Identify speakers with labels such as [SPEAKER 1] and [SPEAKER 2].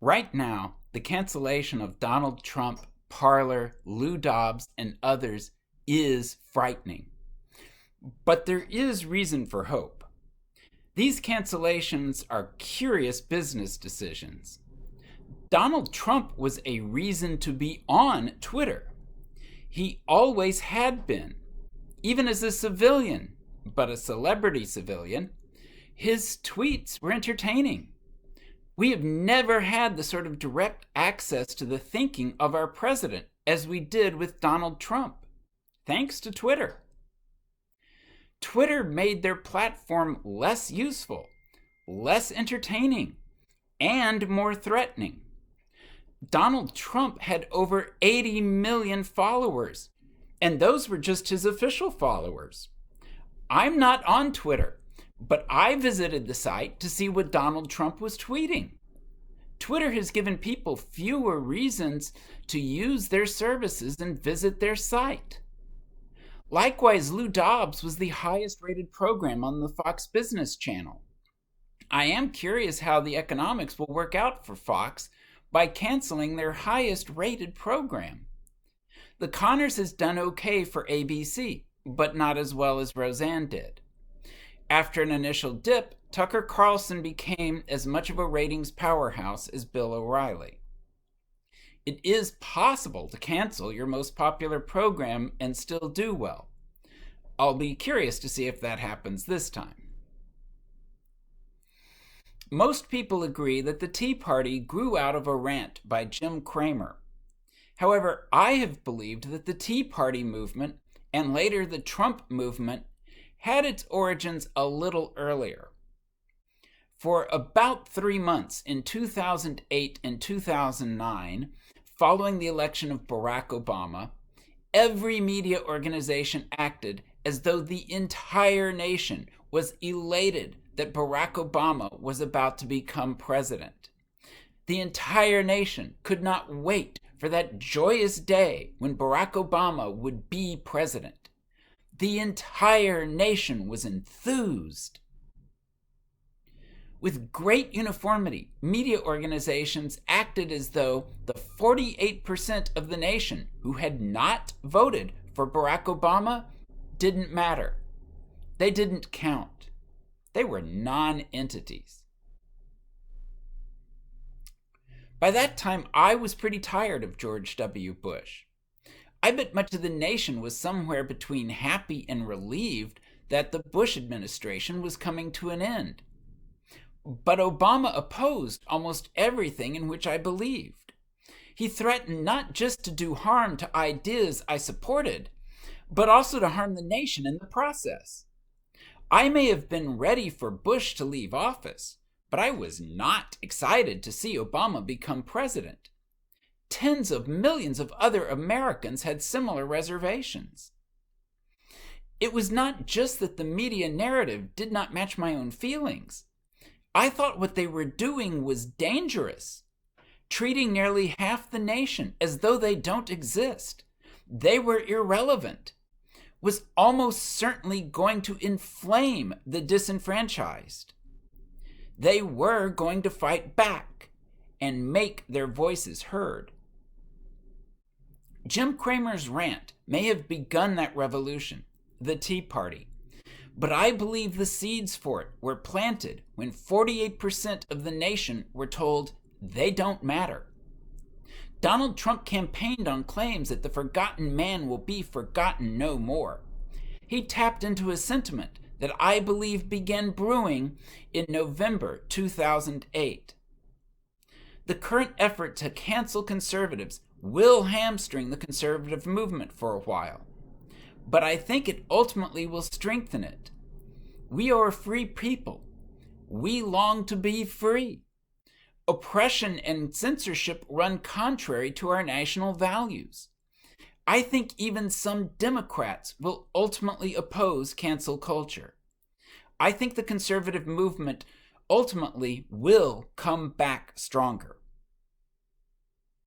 [SPEAKER 1] Right now, the cancellation of Donald Trump, Parler, Lou Dobbs, and others is frightening. But there is reason for hope. These cancellations are curious business decisions. Donald Trump was a reason to be on Twitter. He always had been, even as a civilian, but a celebrity civilian. His tweets were entertaining. We have never had the sort of direct access to the thinking of our president as we did with Donald Trump, thanks to Twitter. Twitter made their platform less useful, less entertaining, and more threatening. Donald Trump had over 80 million followers, and those were just his official followers. I'm not on Twitter, but I visited the site to see what Donald Trump was tweeting. Twitter has given people fewer reasons to use their services and visit their site. Likewise, Lou Dobbs was the highest rated program on the Fox Business Channel. I am curious how the economics will work out for Fox by canceling their highest rated program. The Conners has done okay for ABC, but not as well as Roseanne did. After an initial dip, Tucker Carlson became as much of a ratings powerhouse as Bill O'Reilly. It is possible to cancel your most popular program and still do well. I'll be curious to see if that happens this time. Most people agree that the Tea Party grew out of a rant by Jim Cramer. However, I have believed that the Tea Party movement, and later the Trump movement, had its origins a little earlier. For about 3 months in 2008 and 2009, following the election of Barack Obama, every media organization acted as though the entire nation was elated that Barack Obama was about to become president. The entire nation could not wait for that joyous day when Barack Obama would be president. The entire nation was enthused. With great uniformity, media organizations acted as though the 48% of the nation who had not voted for Barack Obama didn't matter. They didn't count. They were non-entities. By that time, I was pretty tired of George W. Bush. I bet much of the nation was somewhere between happy and relieved that the Bush administration was coming to an end. But Obama opposed almost everything in which I believed. He threatened not just to do harm to ideas I supported, but also to harm the nation in the process. I may have been ready for Bush to leave office, but I was not excited to see Obama become president. Tens of millions of other Americans had similar reservations. It was not just that the media narrative did not match my own feelings. I thought what they were doing was dangerous, treating nearly half the nation as though they don't exist. They were irrelevant, was almost certainly going to inflame the disenfranchised. They were going to fight back and make their voices heard. Jim Cramer's rant may have begun that revolution, the Tea Party, but I believe the seeds for it were planted when 48% of the nation were told they don't matter. Donald Trump campaigned on claims that the forgotten man will be forgotten no more. He tapped into a sentiment that I believe began brewing in November 2008. The current effort to cancel conservatives will hamstring the conservative movement for a while, but I think it ultimately will strengthen it. We are a free people. We long to be free. Oppression and censorship run contrary to our national values. I think even some Democrats will ultimately oppose cancel culture. I think the conservative movement ultimately will come back stronger.